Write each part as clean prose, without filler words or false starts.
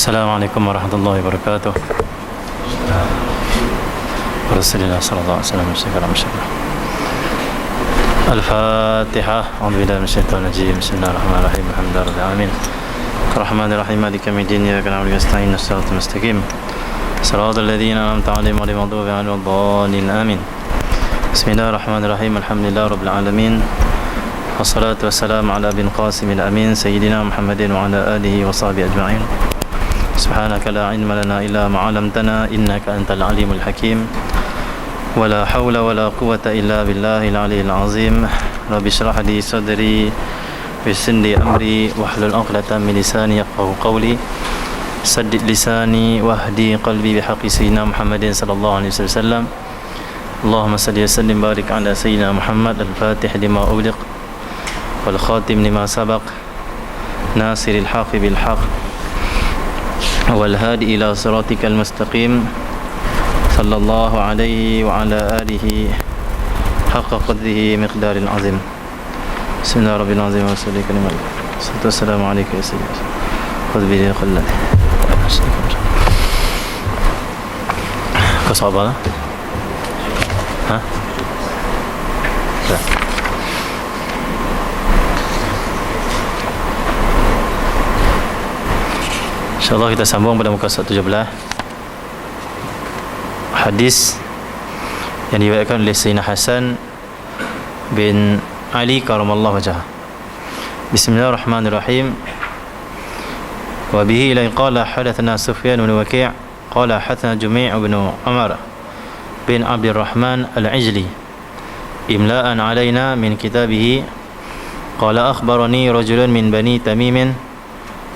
Assalamualaikum warahmatullahi wabarakatuh. Rasulullah sallallahu alaihi wasallam masyaallah. Al-Fatihah. A'udzubillahi minasyaitonir rajim. Bismillahirrahmanirrahim. Alhamdulillahirabbil alamin. Arrahmanir rahim. Maliki yaumiddin. Iyyaka na'budu wa iyyaka nasta'in. Shiratal mustaqim. Shiratal ladzina an'amta 'alaihim ghairil maghdubi 'alaihim waladdallin. Amin. Bismillahirrahmanirrahim. Alhamdulillahirabbil alamin. Wassalatu wassalamu ala bin qasimil amin sayyidina Muhammadin wa ala alihi wa sahbihi ajma'in. Subhanaka la ilma lana illa ma 'allamtana innaka antal alimul hakim. Wala haula wala quwwata illa billahil aliyyil azim. Rabbi shrah li sadri wa yassir li amri wahlul 'uqdatam min lisani yafqahu qawli. Saddid lisani wahdi qalbi bihaqqi sayyidina Muhammadin sallallahu alaihi wasallam. Allahumma salli wa sallim barik ala sayyidina Muhammad al-Fatih lima ughliq wal khatim lima sabaq nasiril haqqi bil haqq wal hadi ila siratikal mustaqim sallallahu alaihi wa ala alihi haqqa qadrihi miqdaril azim. Bismillahirrahmanirrahim. Wa sallallahu alaihi wa sallam. Assalamu alaikum ya sayyidi. Khudh bi khallati. Kau sabar lah. Ha? Tak. InsyaAllah kita sambung pada muka surat 17. Hadis yang diriwayatkan oleh Sayyidina Hasan bin Ali karamallahu wajhah. Bismillahirrahmanirrahim. Wa bihi ila qala hadatsana Sufyan bin Waki' qala hadatsana Jumi' bin Umar bin Abdurrahman al-Ijli imla'an alaina min kitabihi qala akhbarani rajulun min bani Tamim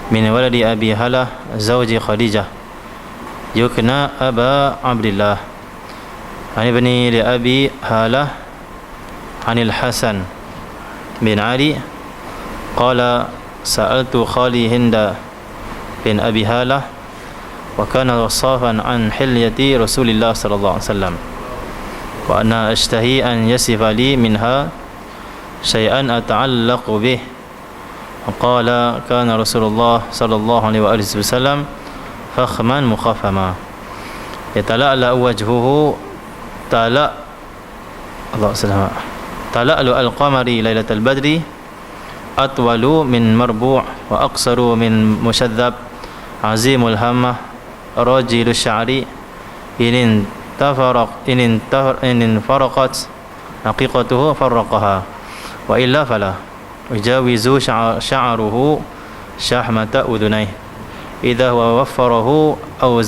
min waladi Abi Halah zawji Khadijah yukna Aba Abdillah ani bani li Abi Halah anil Hasan bin Ali qala sa'altu khali Hinda bin Abi Halah wa kana wasafan an hilyati Rasulillah sallallahu alaihi wasallam wa ana ashtahi an yasifa li minha syai'an ata'allaqu bih. قال كان رسول الله صلى الله عليه وآله وسلم فخما مخفما يتلألأ وجهه تلألؤ القمر ليلة البدر أطول من مربوع وأقصر من مشذب عظيم الهمة رجل الشعر إن انفرقت حقيقته فرقها وإلا فلا يجاوز شعره شحمة أذنيه إذا هو وفره أو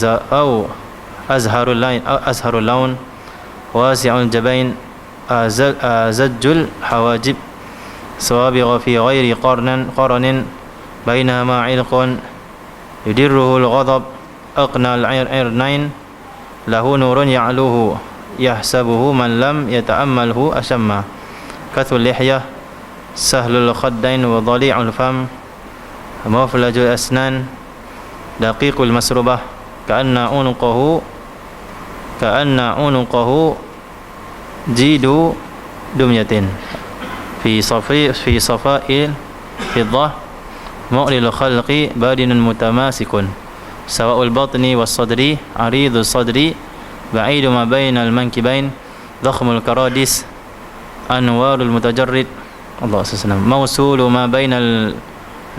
أزهر اللون واسع الجبين أزج الحواجب صوابغ في غير قرن بينهما علق يدره الغضب أقنى العرنين له نور يعلوه يحسبه من لم يتأمله أشمه كث اللحية سهل الخدين وضليع الفم مفلج الأسنان دقيق المسربة كأن عنقه جيد دمية في صفاء الفضة مؤل الخلق بادن متماسك سواء البطن والصدر عريض الصدر بعيد ما بين المنكبين ضخم الكراديس أنوار المتجرد Allah SWT mausul ma bainal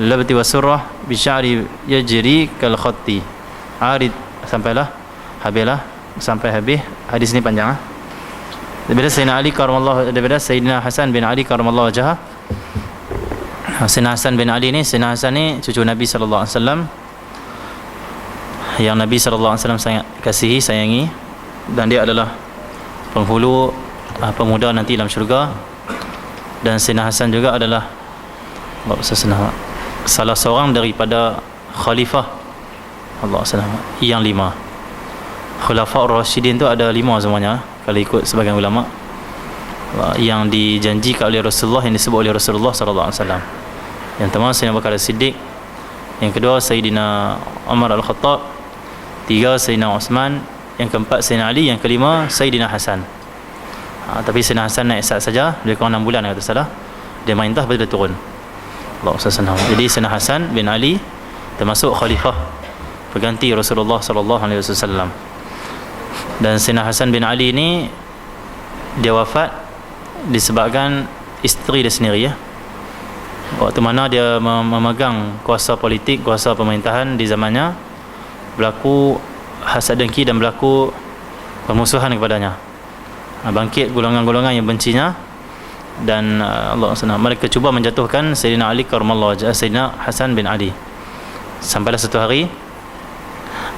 labti wasurrah bisya'ri yajri kal khatti arid sampailah habislah sampai habis. Hadis ni panjang daripada Sayyidina Ali karamallahu daripada Sayyidina Hasan bin Ali karamallahu wajhah. Sayyidina Hasan bin Ali ni, Sayyidina Hasan ni cucu Nabi sallallahu alaihi wasallam yang Nabi sallallahu alaihi wasallam sangat kasihi, sayangi, dan dia adalah penghulu pemuda nanti dalam syurga. Dan Sayyidina Hasan juga adalah salah seorang daripada khalifah Allah SWT yang 5. Khulafa' Ar-Rasyidin tu ada 5 semuanya kalau ikut sebagian ulama, yang dijanjikan oleh Rasulullah, yang disebut oleh Rasulullah sallallahu alaihi wasallam. Yang pertama Sayyidina Abu Bakar As-Siddiq, yang kedua Sayyidina Umar Al-Khattab, 3 Sayyidina Uthman, yang keempat Sayyidina Ali, yang kelima Sayyidina Hasan. Tapi Sayyidina Hasan naik saat saja, dia kurang 6 bulan kata salah. Dia merintah lepas dia turun. Allah SWT. Jadi Sayyidina Hasan bin Ali termasuk khalifah pengganti Rasulullah sallallahu alaihi wasallam. Dan Sayyidina Hasan bin Ali ni dia wafat disebabkan isteri dia sendiri, ya. Waktu mana dia memegang kuasa politik, kuasa pemerintahan di zamannya, berlaku hasad dengki dan berlaku permusuhan kepadanya. Bangkit golongan-golongan yang bencinya, dan Allah SWT mereka cuba menjatuhkan Sayyidina Ali karamallahu wajhah, Sayyidina Hasan bin Ali. Sampailah satu hari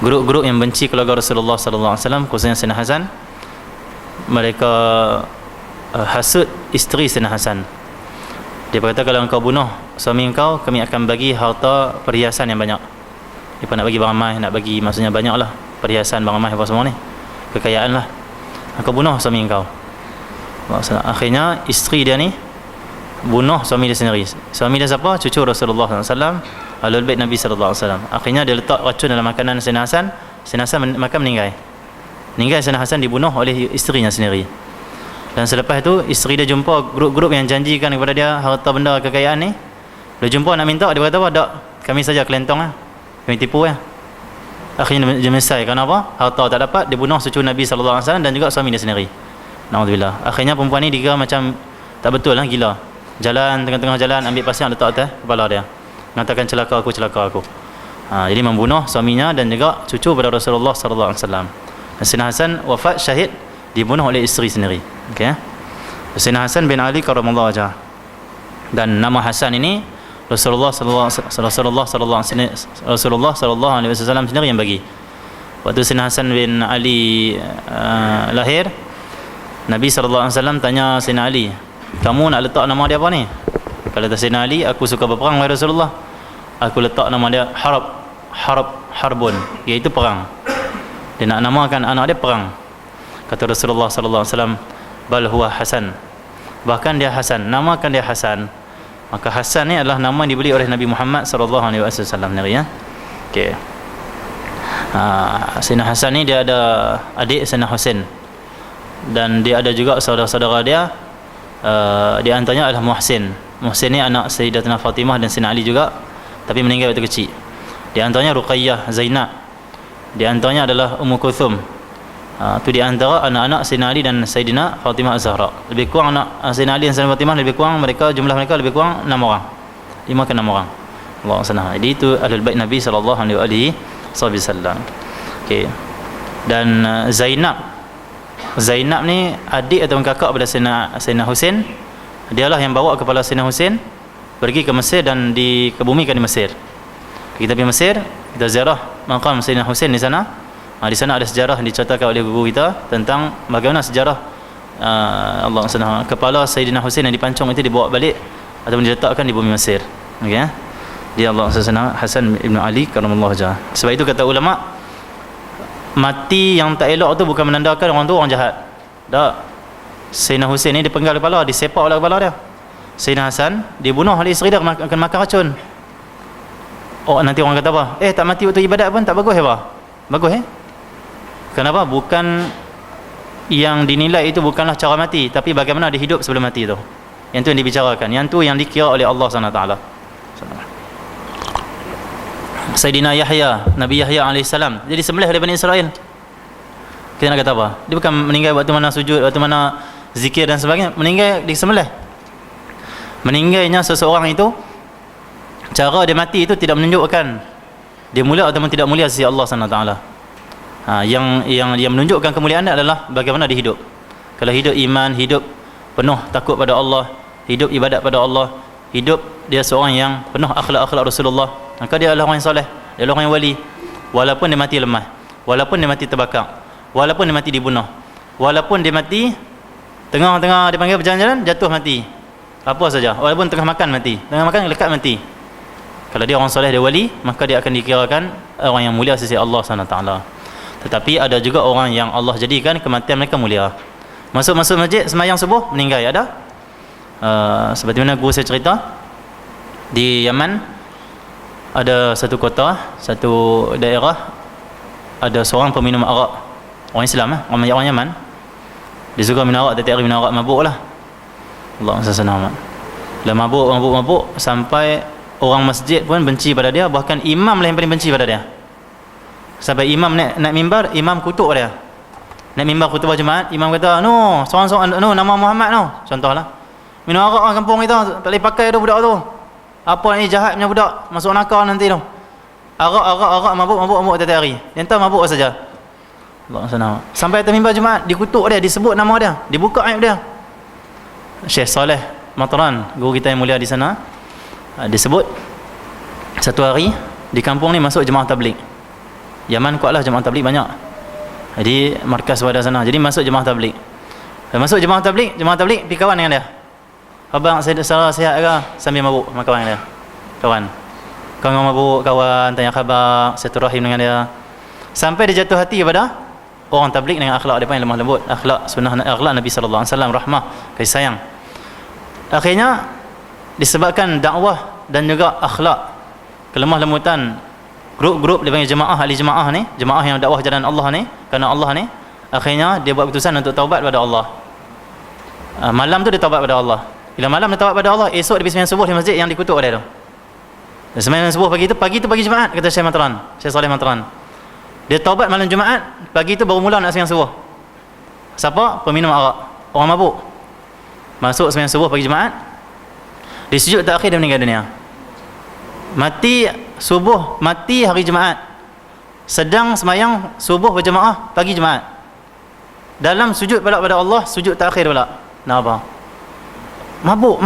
grup-grup yang benci keluarga Rasulullah sallallahu alaihi wasallam, khususnya Sayyidina Hasan, mereka hasud isteri Sayyidina Hasan. Dia berkata, kalau engkau bunuh suami engkau, kami akan bagi harta perhiasan yang banyak. Dia nak bagi barang mahal, nak bagi maksudnya banyak lah, perhiasan, barang mahal apa semua ni, kekayaan lah. Engkau bunuh suami engkau. Akhirnya isteri dia ni bunuh suami dia sendiri. Suami dia siapa? Cucu Rasulullah SAW, Ahlul Bait Nabi SAW. Akhirnya dia letak racun dalam makanan Sayyidina Hasan. Sayyidina Hasan makan, meninggal. Sayyidina Hasan dibunuh oleh isterinya sendiri. Dan selepas itu isteri dia jumpa grup-grup yang janjikan kepada dia harta benda kekayaan ni. Dia jumpa nak minta, dia berkata apa? Tak, kami saja kelentong lah, kami tipu lah. Akhirnya dia menyesal. Kenapa? Harta tak dapat, dia bunuh cucu Nabi SAW dan juga suami dia sendiri. Na'udzubillah. Akhirnya perempuan ni dikira macam tak betul lah, gila. Jalan, tengah-tengah jalan ambil pasir letak atas kepala dia, mengatakan celaka aku, celaka aku. Jadi membunuh suaminya dan juga cucu pada Rasulullah SAW. Dan Sayyidina Hasan wafat syahid, dibunuh oleh isteri sendiri. Okey. Sayyidina Hasan bin Ali karamallahu wajhah. Dan nama Hasan ini Rasulullah sallallahu alaihi wasallam sendiri yang bagi. Waktu Sayyidina Hasan bin Ali lahir, Nabi sallallahu alaihi wasallam tanya Sayyidina Ali, kamu nak letak nama dia apa ni? Kata Sayyidina Ali, aku suka berperang wahai Rasulullah. Aku letak nama dia Harbun, iaitu perang. Dia nak namakan anak dia perang. Kata Rasulullah sallallahu alaihi wasallam, bal huwa Hasan. Bahkan dia Hasan, namakan dia Hasan. Maka Hasan ni adalah nama yang diberi oleh Nabi Muhammad sallallahu alaihi wasallam ni, ya. Okey. Sayyidina Hasan ni dia ada adik Sayyidina Husain, dan dia ada juga saudara-saudara dia. Di antaranya adalah Muhsin. Muhsin ni anak Sayyidatina Fatimah dan Sayyidina Ali juga, tapi meninggal waktu kecil. Di antaranya Ruqayyah, Zainab. Di antaranya adalah Ummu Kulthum. Itu di antara anak-anak Sayyidina Ali dan Sayyidina Fatimah Az-Zahra. Lebih kurang anak Sayyidina Ali dan Sayyidina Fatimah, lebih kurang mereka, jumlah mereka lebih kurang 6 orang. 5 ke 6 orang. Allah SWT. Jadi itu Ahlul Bait Nabi sallallahu alaihi wasallam. Okey. Dan Zainab ni adik atau kakak pada Sayyidina Husain. Dialah yang bawa kepala Sayyidina Husain pergi ke Mesir dan dikebumikan di Mesir. Kita pergi Mesir, kita ziarah makam Sayyidina Husain di sana. Di sana ada sejarah yang diceritakan oleh guru kita tentang bagaimana sejarah Allah SWT, kepala Sayyidina Husain yang dipancung itu dibawa balik ataupun diletakkan di bumi Mesir. Okey, dia Allah SWT Hasan bin Ali karamallahu wajhah. Sebab itu kata ulama, mati yang tak elok tu bukan menandakan orang tu orang jahat. Tak. Sayyidina Husain ni dipenggal kepala, disepak oleh kepala dia. Sayyidina Hasan dibunuh oleh isteri dia, akan makan racun. Oh, nanti orang kata apa? Tak mati waktu ibadat pun tak bagus, apa? Bagus, Kenapa? Bukan yang dinilai itu bukanlah cara mati, tapi bagaimana dia hidup sebelum mati itu. Yang tu yang dibicarakan. Yang tu yang dikira oleh Allah SWT. Sayyidina Yahya, Nabi Yahya alaihissalam, jadi sembelih oleh Bani Israel. Kita nak kata apa? Dia bukan meninggal waktu mana sujud, waktu mana zikir dan sebagainya. Meninggal di sembelih. Meninggalnya seseorang itu, cara dia mati itu tidak menunjukkan dia mulia ataupun tidak mulia sisi Allah SWT. Yang menunjukkan kemuliaan adalah bagaimana dia hidup. Kalau hidup iman, hidup penuh takut pada Allah, hidup ibadat pada Allah, hidup dia seorang yang penuh akhlak-akhlak Rasulullah, maka dia adalah orang yang soleh, dia adalah orang yang wali. Walaupun dia mati lemah, walaupun dia mati terbakar, walaupun dia mati dibunuh, walaupun dia mati tengah-tengah dia panggil berjalan-jalan jatuh mati, apa saja, walaupun tengah makan mati, tengah makan lekat mati. Kalau dia orang soleh, dia wali, maka dia akan dikirakan orang yang mulia sisi Allah SWT. Tetapi ada juga orang yang Allah jadikan kematian mereka mulia. Masuk masjid sembahyang subuh meninggal, ada. Seperti mana guru saya cerita, di Yaman ada satu kota, satu daerah, ada seorang peminum arak, orang Islam, orang Yaman. Dia suka minum arak, tiap hari minum arak, mabuk lah. Allah SWT. Dia mabuk sampai orang masjid pun benci pada dia, bahkan imam lah yang paling benci pada dia. Sampai imam naik mimbar, imam kutuk dia. Naik mimbar khutbah Jumaat, imam kata, "No, seorang-seorang nama Muhammad no." Contohlah. Minum arak orang kampung kita, tak boleh pakai tu budak tu. Apa ni jahat punya budak, masuk nakal nanti tu. Arak mabuk tiap hari. Dia entah mabuk saja. Allah senang. Sampai atas mimbar Jumaat, dikutuk dia, disebut nama dia, dibuka aib dia. Syekh Saleh Matran, guru kita yang mulia di sana, disebut satu hari di kampung ni masuk jemaah tabligh. Yaman kuatlah jemaah tabligh banyak. Jadi markas pada sana. Jadi masuk jemaah tabligh. Masuk jemaah tabligh pergi kawan dengan dia. Abang saya sihat ke? Sambil mabuk sama kawan dia. Kawan mabuk, kawan tanya khabar, silaturahim dengan dia. Sampai dia jatuh hati kepada orang tabligh dengan akhlak depa yang lemah lembut, akhlak sunnah, akhlak Nabi sallallahu alaihi wasallam, rahmah, kasih sayang. Akhirnya disebabkan dakwah dan juga akhlak kelemah lembutan grup-grup dipanggil jemaah, ahli jemaah ni, jemaah yang dakwah jalan Allah ni, kerana Allah ni, akhirnya dia buat keputusan untuk taubat pada Allah. Malam tu dia taubat pada Allah. Bila malam dia taubat pada Allah, esok dia pergi sembahyang subuh di masjid yang dikutuk dia tu. Dia sembahyang subuh pagi tu pagi Jumaat, kata Syekh Matran, Syekh Saleh Matran. Dia taubat malam Jumaat, pagi tu baru mula nak sembahyang subuh. Siapa? Peminum arak, orang mabuk. Masuk sembahyang subuh pagi Jumaat. Di sujud terakhir dia meninggal dunia. Mati subuh, mati hari Jumaat. Sedang sembahyang subuh berjemaah pagi Jumaat. Dalam sujud pada Allah, sujud terakhir pula. Nak apa? Mabuk.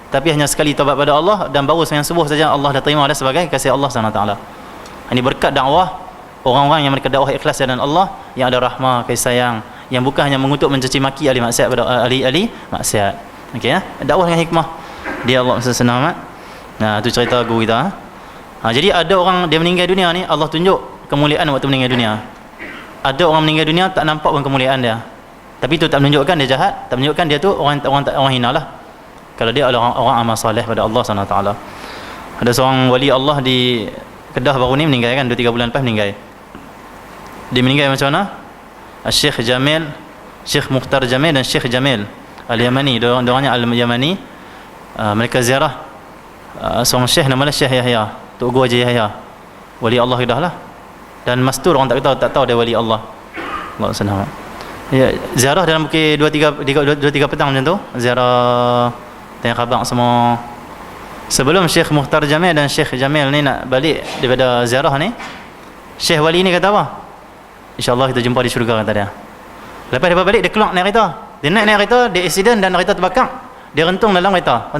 Tapi hanya sekali taubat pada Allah dan baru sembahyang subuh saja Allah dah terima dia sebagai kasih Allah SWT. Ini berkat dakwah orang-orang yang mereka dakwah ikhlas dan Allah, yang ada rahmah, kasih sayang, yang bukan hanya mengutuk mencaci maki ahli maksiat pada ahli maksiat. Okey ya, dakwah dengan hikmah. Dia Allah SWT. Nah, itu cerita guru kita. Jadi ada orang dia meninggal dunia ni, Allah tunjuk kemuliaan waktu meninggal dunia. Ada orang meninggal dunia tak nampak pun kemuliaan dia. Tapi itu tak menunjukkan dia jahat, tak menunjukkan dia tu orang hina lah. Kalau dia adalah orang amal soleh pada Allah SWT. Ada seorang wali Allah di Kedah baru ni meninggal kan, 2-3 bulan lepas meninggal. Dia meninggal macam mana? Syekh Jamil, Syekh Mukhtar Jamil dan Syekh Jamil Al-Yamani, orangnya Al-Yamani. Mereka ziarah seorang syekh namanya Syekh Yahya, Tok Guru Haji Yahya, wali Allah Kedah lah. Dan mastur orang tak tahu dia wali Allah. Allah senang. Ya, ziarah dalam pukul 2-3 petang macam tu. Ziarah, tanya khabar semua. Sebelum Syekh Mukhtar Jamil dan Syekh Jamil ni nak balik daripada ziarah ni, Syekh wali ni kata apa? InsyaAllah kita jumpa di syurga, kata dia. Lepas dia balik, dia keluar naik kereta. Dia naik kereta, dia accident dan kereta terbakar. Dia rentung dalam kereta,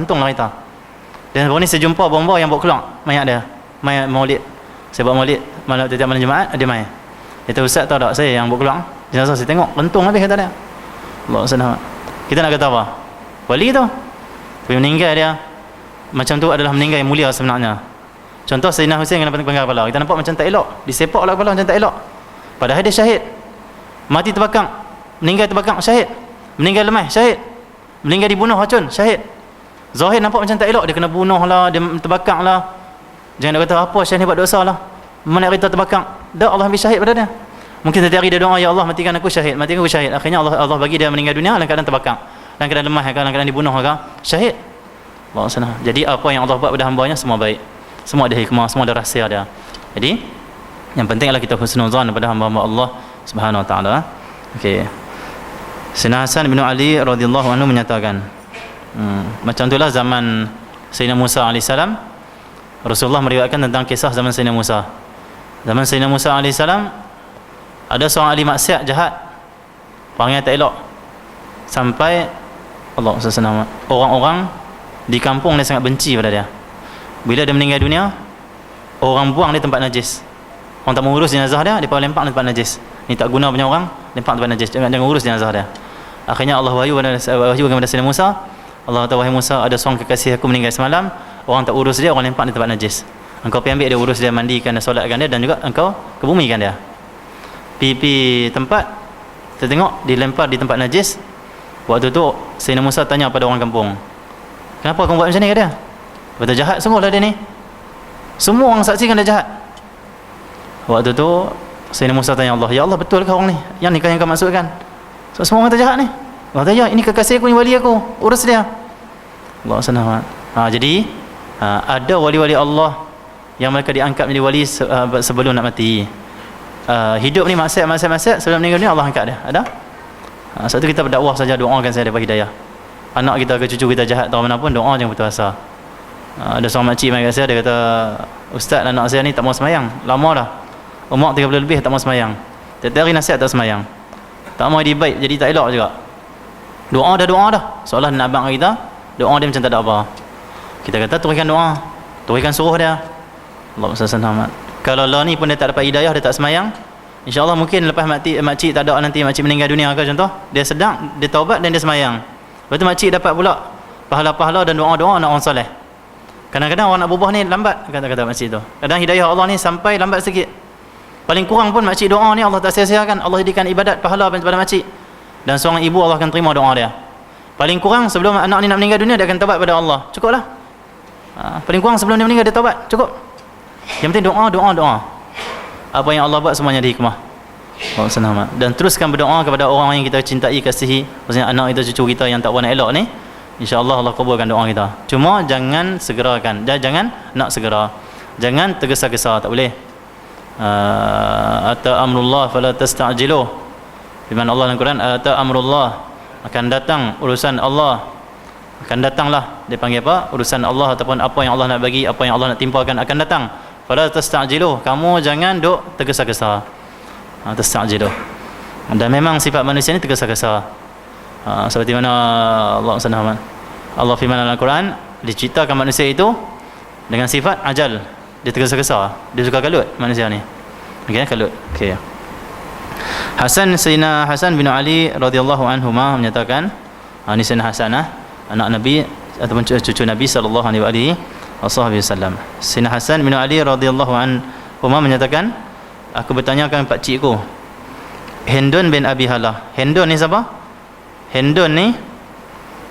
Dan baru ni saya jumpa bomba yang bawa keluar mayat dia, mayat maulid. Saya buat maulid tiap malam Jumaat, dia main. Dia kata, "Ustaz tahu tak saya yang bawa keluar jenazah, saya tengok rentung habis," kata dia. Allah SWT. Kita nak kata apa? Wali tu bila meninggal dia macam tu adalah meninggal yang mulia sebenarnya. Contoh Sayyidina Hussein kena penggal kepala, kita nampak macam tak elok, disepak lah kepala macam tak elok, padahal dia syahid. Mati terbakar, meninggal terbakar, syahid. Meninggal lemah, syahid. Meninggal dibunuh racun, syahid. Zahir nampak macam tak elok, dia kena bunuh lah, dia terbakar lah. Jangan nak kata apa syahid ni buat dosa lah, mana kereta terbakar. Dah Allah ambil syahid pada dia. Mungkin setiap hari dia doa, "Ya Allah matikan aku syahid, matikan aku syahid." Akhirnya Allah bagi dia meninggal dunia dalam keadaan terbakar, dalam keadaan lemah, dalam keadaan dibunuh, syahid. Allah sana. Jadi apa yang Allah buat pada hamba-Nya semua baik. Semua ada hikmah, semua ada rahsia dia. Jadi yang penting adalah kita husnuzan pada hamba-hamba Allah Subhanahu wa taala. Okey. Sayyidina Hasan bin Ali radhiyallahu anhu menyatakan, macam itulah zaman Sayyidina Musa alaihissalam. Rasulullah meriwayatkan tentang kisah zaman Sayyidina Musa. Zaman Sayyidina Musa alaihissalam, ada seorang ahli maksiat jahat, orangnya tak elok, sampai Allah SWT, orang-orang di kampung dia sangat benci pada dia. Bila dia meninggal dunia, orang buang di tempat najis. Orang tak mengurus jenazah dia, dia lempak di tempat najis. Ni tak guna punya orang, lempak tempat najis, jangan urus jenazah dia. Akhirnya Allah wahyu kepada Sayyidina Musa. Allah kata, "Wahai Musa, ada seorang kekasih aku meninggal semalam, orang tak urus dia, orang lempak di tempat najis. Engkau pergi ambil dia, urus dia, mandikan dia, solatkan dia, dan juga engkau kebumikan dia." Pergi tempat, kita tengok dilempar di tempat najis. Waktu tu Sayyidina Musa tanya pada orang kampung, "Kenapa kamu buat macam ni?" kata dia. Betul jahat sungguhlah dia ni. Semua orang saksikan dia jahat. Waktu tu Sayyidina Musa tanya Allah, "Ya Allah, betul ke orang ni? Yang ni kan yang kau maksudkan? So, semua orang kata jahat ni?" Allah kata, "Ya, ini kekasih aku, ini wali aku, urus dia." Allah SWT. Jadi ada wali-wali Allah yang mereka diangkat menjadi wali sebelum nak mati. Hidup ni maksiat sebelum meninggal dunia Allah angkat dia. Ada? Sebab tu kita berdakwah saja, doakan saya dapat hidayah. Anak kita ke cucu kita jahat atau mana pun, doa jangan putus asa. Ada seorang makcik mai kat saya, dia kata, "Ustaz, anak saya ni tak mau semayang lama dah, umur 30 lebih tak mau semayang, tiap-tiap hari nasihat tak semayang, tak mau dibaik, jadi tak elok juga." Doa dah seolah nak abang kita, doa dia macam tak ada apa. Kita kata turunkan doa, turunkan suruh dia. Allahumma salli ala Muhammad. Kalau lah ni pun dia tak dapat hidayah, dia tak semayang, InsyaAllah mungkin lepas makcik tak ada, nanti makcik meninggal dunia ke contoh, dia sedang, dia taubat dan dia semayang. Lepas tu makcik dapat pula pahala-pahala dan doa-doa anak orang soleh. Kadang-kadang orang nak berubah ni lambat, kata-kata makcik tu. Kadang hidayah Allah ni sampai lambat sikit. Paling kurang pun makcik doa ni Allah tak sia-siakan. Allah jadikan ibadat pahala kepada makcik. Dan seorang ibu Allah akan terima doa dia. Paling kurang sebelum anak ni nak meninggal dunia, dia akan taubat pada Allah. Cukuplah. Paling kurang sebelum dia meninggal dia taubat. Cukup. Yang penting doa. Apa yang Allah buat semuanya di hikmah. Dan teruskan berdoa kepada orang yang kita cintai, kasihi, maksudnya anak kita, cucu kita yang tak buat nak elok ni, insya-Allah Allah kabulkan doa kita. Cuma jangan segerakan, jangan nak segera, jangan tergesa-gesa, tak boleh. Ata amrullah fala tasta'jilu. Firman Allah dalam Quran, ata amrullah, akan datang urusan Allah, akan datanglah, dia panggil apa, urusan Allah ataupun apa yang Allah nak bagi, apa yang Allah nak timpakan akan datang. Fala tasta'jilu, kamu jangan duk tergesa-gesa. Tasta'jilu. Dan memang sifat manusia ni tergesa-gesa. Seperti mana Allah firman dalam Al-Quran, diceritakan manusia itu dengan sifat ajal. Dia tergesa-gesa, dia suka kalut manusia ni. Okey, kalut. Okey. Sayyidina Hasan bin Ali radhiyallahu anhuma menyatakan, ni Sayyidina Hasan, anak Nabi ataupun cucu Nabi sallallahu alaihi wasallam. Sayyidina Hasan bin Ali radhiyallahu anhuma menyatakan, aku bertanyakan pak cikgu, Hindun bin Abi Halah. Hindun ni siapa? Hindun ni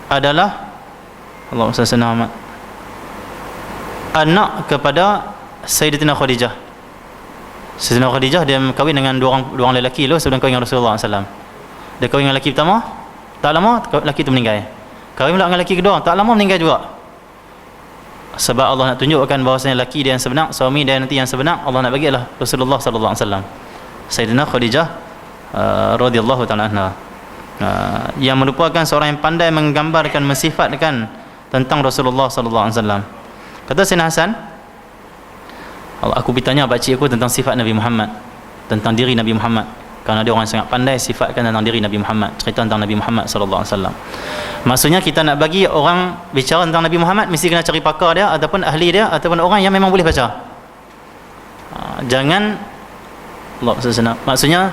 adalah Allahumma salli ala Muhammad, anak kepada Sayyidatina Khadijah. Sayyidatina Khadijah dia kahwin dengan dua orang lelaki dulu sebelum kahwin dengan Rasulullah SAW. Dia kahwin dengan lelaki pertama, tak lama lelaki tu meninggal. Kahwin pula dengan lelaki kedua, tak lama meninggal juga. Sebab Allah nak tunjukkan bahawasanya lelaki dia yang sebenar, suami dia nanti yang sebenar, Allah nak bagi adalah Rasulullah SAW. Sayyidina Khadijah radhiyallahu ta'ala anha, yang merupakan seorang yang pandai menggambarkan, mensifatkan tentang Rasulullah SAW. Kata Sayyidina Hasan, aku bertanya pakcik aku tentang sifat Nabi Muhammad, tentang diri Nabi Muhammad, kerana dia orang sangat pandai sifatkan tentang diri Nabi Muhammad, cerita tentang Nabi Muhammad SAW. Maksudnya kita nak bagi orang bicara tentang Nabi Muhammad, mesti kena cari pakar dia ataupun ahli dia ataupun orang yang memang boleh baca. Jangan maksudnya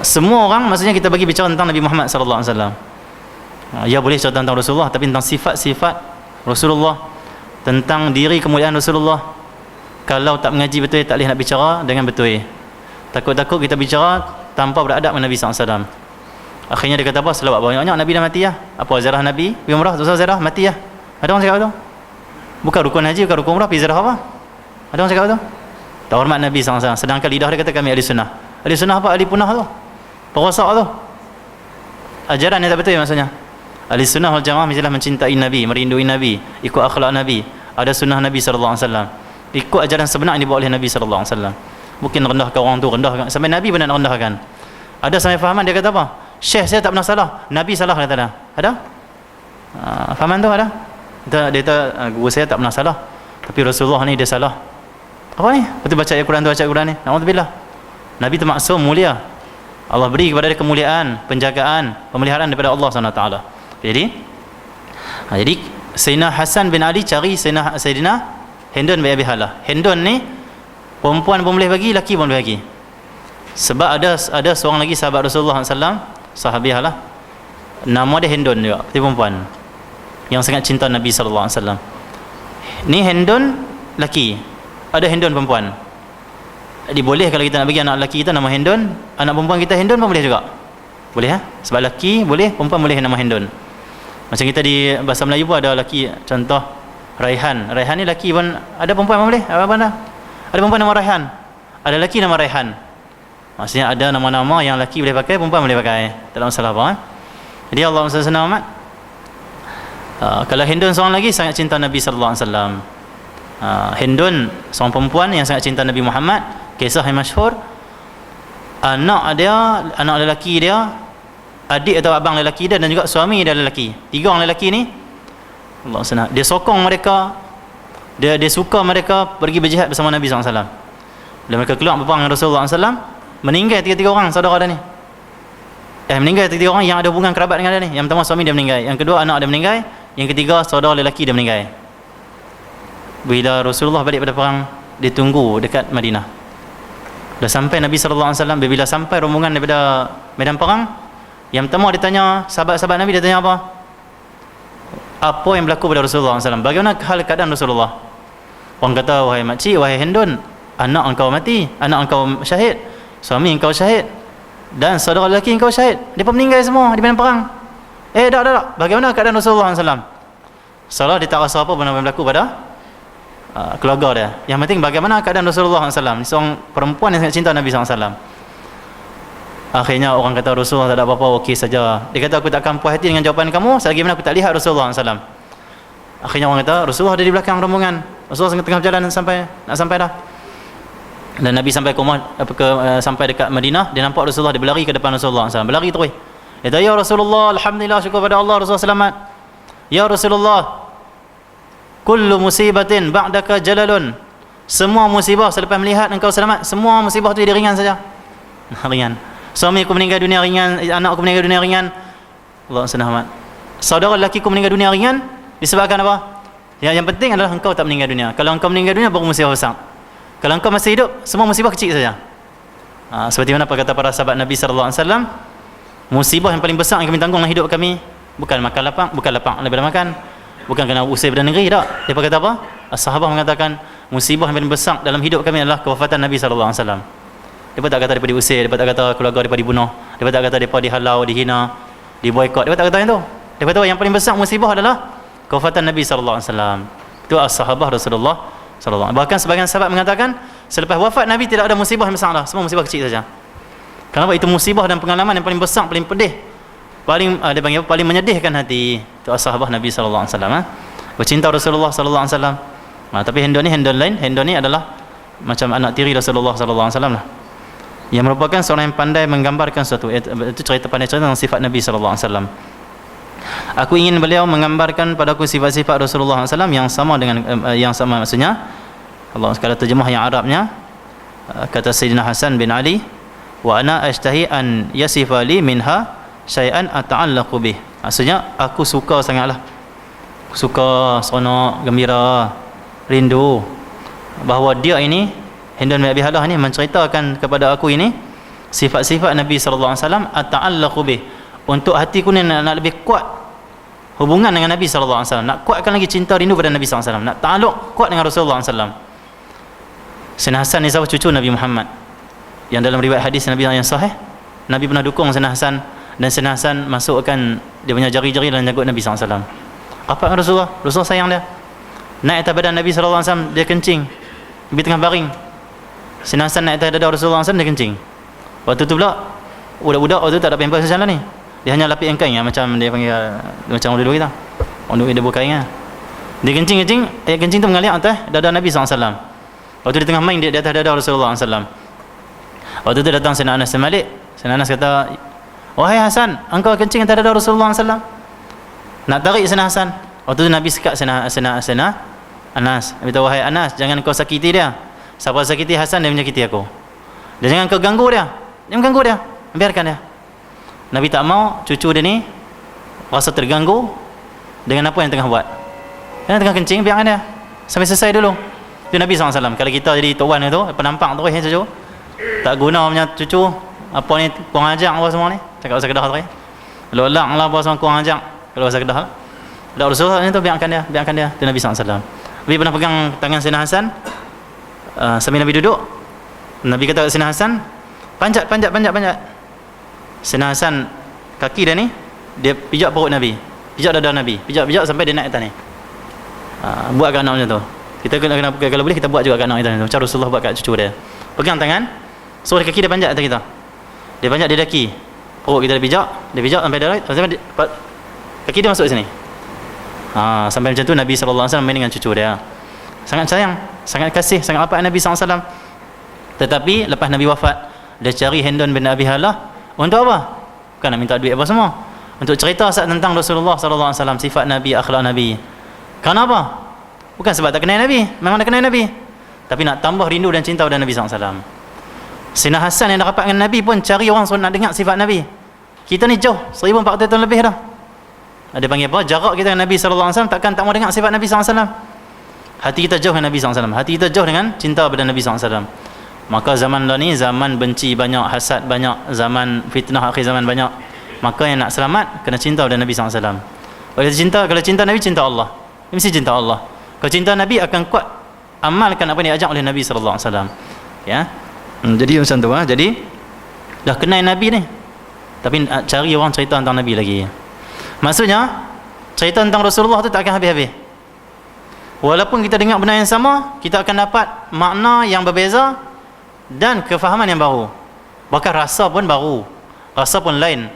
semua orang, maksudnya kita bagi bicara tentang Nabi Muhammad SAW. Ya boleh cerita tentang Rasulullah, tapi tentang sifat-sifat Rasulullah, tentang diri kemuliaan Rasulullah, kalau tak mengaji betul, tak boleh nak bicara dengan betul. Takut-takut kita bicara tanpa beradab dengan Nabi SAW. Akhirnya dia kata apa? Selawat banyak-banyak, Nabi dah mati lah. Apa ziarah Nabi? Pergi umrah, tu ziarah, mati lah. Ada orang cakap tu? Bukan rukun haji, bukan rukun umrah, pergi ziarah apa? Ada orang cakap tu? Tak hormat Nabi SAW. Sedangkan lidah dia kata kami ahli sunnah. Ahli sunnah apa? Ahli punah tu, perosak tu. Ajaran yang tak betul maksudnya. Ahli sunnah wal jamaah mestilah mencintai Nabi, merindui Nabi, ikut akhlak Nabi, ada sunnah Nabi SAW, ikut ajaran sebenar yang dibawa oleh Nabi SAW. Mungkin rendahkan orang tu, rendahkan sampai Nabi pun nak rendahkan. Ada sampai fahaman dia kata apa? Syekh saya tak pernah salah, Nabi salah, kata dia. Ada? Fahaman tu ada? Dia kata guru saya tak pernah salah, tapi Rasulullah ni dia salah. Apa ni? Betul baca ayat Quran tu, baca Quran ni. Na'udzubillah. Nabi tu maksum, mulia. Allah beri kepada dia kemuliaan, penjagaan, pemeliharaan daripada Allah SWT. Jadi Sayyidina Hasan bin Ali cari Sayyidina Hindun bin Abi Halah. Hindun ni perempuan pun boleh bagi, lelaki pun boleh bagi. Sebab ada seorang lagi sahabat Rasulullah SAW, sahabiah lah, nama dia Hindun juga, dia perempuan yang sangat cinta Nabi SAW. Ni Hindun lelaki, ada Hindun perempuan. Jadi boleh kalau kita nak bagi anak lelaki kita nama Hindun, anak perempuan kita Hindun pun boleh juga. Boleh sebab lelaki boleh, perempuan boleh nama Hindun. Macam kita di bahasa Melayu pun ada lelaki, contoh Raihan. Raihan ni lelaki pun ada, perempuan pun boleh. Apa dah? Ada perempuan nama Raihan, ada lelaki nama Raihan. Maksudnya ada nama-nama yang lelaki boleh pakai, perempuan boleh pakai, tak ada masalah apa. Jadi Allah SWT, kalau Hindun seorang lagi sangat cinta Nabi SAW. Hindun, seorang perempuan yang sangat cinta Nabi Muhammad, kisah yang masyhur. Anak lelaki dia, adik atau abang lelaki dia, dan juga suami dia lelaki. 3 orang lelaki ni, Allah senang, dia sokong mereka, dia suka mereka pergi berjihad bersama Nabi SAW. Bila mereka keluar berperang dengan Rasulullah SAW, meninggal 3 orang saudara dia ni. Meninggal 3 orang yang ada hubungan kerabat dengan dia ni. Yang pertama suami dia meninggal, yang kedua anak dia meninggal, yang ketiga saudara lelaki dia meninggal. Bila Rasulullah balik pada perang, dia tunggu dekat Madinah. Dah sampai Nabi SAW, bila sampai rombongan daripada medan perang, yang pertama dia tanya sahabat-sahabat Nabi, dia tanya apa yang berlaku pada Rasulullah SAW, bagaimana hal keadaan Rasulullah. Orang kata, wahai makcik, wahai Hindun, anak engkau mati, anak engkau syahid, suami engkau syahid, dan saudara lelaki engkau syahid. Dia pun meninggal semua di medan perang. Tak, bagaimana keadaan Rasulullah SAW? Salah, dia tak rasa apa benda yang berlaku pada keluarga dia. Yang penting bagaimana keadaan Rasulullah SAW. Seorang perempuan yang sangat cinta Nabi SAW. Akhirnya orang kata Rasulullah tak ada apa-apa, okey saja. Dia kata aku tak akan puas hati dengan jawapan kamu selagi mana aku tak lihat Rasulullah SAW. Akhirnya orang kata Rasulullah ada di belakang rombongan. Rasulullah tengah berjalan nak sampai dah. Dan Nabi sampai sampai dekat Madinah, dia nampak Rasulullah, dia berlari ke depan Rasulullah SAW. Berlari terus. Dia kata, ya Rasulullah, alhamdulillah, syukur pada Allah, Rasulullah selamat. Ya Rasulullah, kullu musibatin ba'daka jalalun. Semua musibah selepas melihat engkau selamat, semua musibah tu dia ringan saja. Ringan. Suami aku meninggal dunia ringan, anak aku meninggal dunia ringan. Allah selamat. Saudara lelaki aku meninggal dunia ringan disebabkan apa? Yang penting adalah engkau tak meninggal dunia. Kalau engkau meninggal dunia baru musibah besar. Kalau engkau masih hidup, semua musibah kecil saja. Seperti mana kata para sahabat Nabi SAW, musibah yang paling besar yang kami tanggung dalam hidup kami bukan makan lapang, bukan lapang daripada makan, bukan kena usai pada negeri, tak. Dia kata apa? Sahabat mengatakan musibah yang paling besar dalam hidup kami adalah kewafatan Nabi SAW. Dia tak kata daripada diusir, dia tak kata keluarga daripada dibunuh, dia tak kata daripada dihalau, dihina, diboikot, dia tak kata yang tu. Dia kata yang paling besar musibah adalah kewafatan Nabi SAW. Itu as-sahabah Rasulullah SAW. Bahkan sebagian sahabat mengatakan selepas wafat Nabi tidak ada musibah yang besar dah, semua musibah kecil saja. Kenapa? Itu musibah dan pengalaman yang paling besar, paling pedih, dia panggil paling menyedihkan hati. Itu as-sahabah Nabi SAW. Bercinta Rasulullah SAW. Tapi Hindun lain. Hindun ni adalah macam anak tiri Rasulullah SAW lah, yang merupakan seorang yang pandai menggambarkan sesuatu. Itu pandai cerita tentang sifat Nabi SAW. Aku ingin beliau menggambarkan padaku sifat-sifat Rasulullah SAW yang sama dengan yang sama, maksudnya Allah sekali terjemah yang Arabnya, kata Sayyidina Hasan bin Ali, wa ana ashtahi an yasifa li minha syai'an ata'allaqu bih. Maksudnya aku suka sangatlah, suka, seronok, gembira, rindu bahawa dia ini, Hindun bin Abi Halah ni, menceritakan kepada aku ini sifat-sifat Nabi SAW, ata'allaqu bih, untuk hatiku ni nak lebih kuat hubungan dengan Nabi SAW, nak kuatkan lagi cinta rindu pada Nabi SAW, nak ta'alluq kuat dengan Rasulullah SAW. Sayyidina Hasan ni siapa? Cucu Nabi Muhammad, yang dalam riwayat hadis Nabi yang sahih, Nabi pernah dukung Sayyidina Hasan, dan Sayyidina Hasan masukkan dia punya jari-jari dalam janggut Nabi SAW. Apa dengan Rasulullah? Rasulullah sayang dia. Naik atas badan Nabi SAW, dia kencing. Nabi tengah baring, Sayyidina Hasan naik atas dada Rasulullah SAW, dia kencing. Waktu tu pula budak-budak waktu tu tak ada pampers macam ni, dia hanya lapik kain, macam dia panggil macam orang dulu kita, orang dulu dia buka kain. Dia kencing, air kencing tu mengalir atas dada Nabi SAW. Waktu dia tengah main di atas dada Rasulullah SAW. Waktu tu datang Sayyidina Anas bin Malik. Sayyidina Anas kata, wahai Hasan, engkau kencing atas dada Rasulullah SAW. Nak tarik Sayyidina Hasan. Waktu tu Nabi sekat Sayyidina Anas. Nabi kata, wahai Anas, jangan kau sakiti dia. Siapa sakiti Hasan, dia menyakiti aku. Dan jangan kau ganggu dia. Jangan ganggu dia, biarkan dia. Nabi tak mau cucu dia ni rasa terganggu dengan apa yang tengah buat. Dia tengah kencing, biarkan dia sampai selesai dulu. Itu Nabi SAW. Kalau kita jadi tuan tu, penampak terus cucu, tak guna punya cucu, apa ni, kurang ajar apa semua ni, cakap bahasa Kedah terus, lolak lah apa semua, kurang ajar kalau bahasa Kedah. Tak Rasulullah ni tu, biarkan dia. Itu Nabi SAW. Nabi pernah pegang tangan Sayyidina Hasan sambil Nabi duduk. Nabi kata kepada Sayyidina Hasan, panjat. Sayyidina Hasan, kaki dia ni, dia pijak perut Nabi, pijak dada Nabi, pijak sampai dia naik atas ni. Buat kat anak macam tu. Kita kena kalau boleh kita buat juga kat anak kita ni, macam Rasulullah buat kat cucu dia. Pegang tangan, suruh kaki dia panjat atas kita. Dia panjat, dia daki. Perut kita dia pijak sampai dia, kaki dia masuk sini. Sampai macam tu Nabi SAW main dengan cucu dia. sangat sayang, sangat kasih, sangat rapat Nabi SAW. Tetapi lepas Nabi wafat, dia cari Hindun bin Abi Halah untuk apa? Bukan nak minta duit apa semua, untuk cerita tentang Rasulullah SAW, sifat Nabi, akhlak Nabi. Kenapa? Bukan sebab tak kenal Nabi, memang dah kenal Nabi, tapi nak tambah rindu dan cinta pada Nabi SAW. Sayyidina Hasan yang dah rapat dengan Nabi pun cari orang suruh nak dengar sifat Nabi. Kita ni jauh 1400 tahun lebih dah. Ada panggil apa? Jarak kita dengan Nabi SAW, takkan tak mau dengar sifat Nabi SAW. Hati kita jauh dengan Nabi SAW, hati kita jauh dengan cinta pada Nabi SAW. Maka zaman dah ni zaman benci banyak, hasad banyak, zaman fitnah akhir zaman banyak. Maka yang nak selamat kena cinta pada Nabi SAW. Kalau cinta Nabi, cinta Allah. Mesti cinta Allah. Kalau cinta Nabi akan kuat amalkan apa yang diajak oleh Nabi SAW. Ya. Jadi macam tu ha? Jadi dah kenal Nabi ni, tapi cari orang cerita tentang Nabi lagi. Maksudnya cerita tentang Rasulullah tu tak akan habis-habis. Walaupun kita dengar benda yang sama, kita akan dapat makna yang berbeza dan kefahaman yang baru. Bahkan rasa pun baru, rasa pun lain.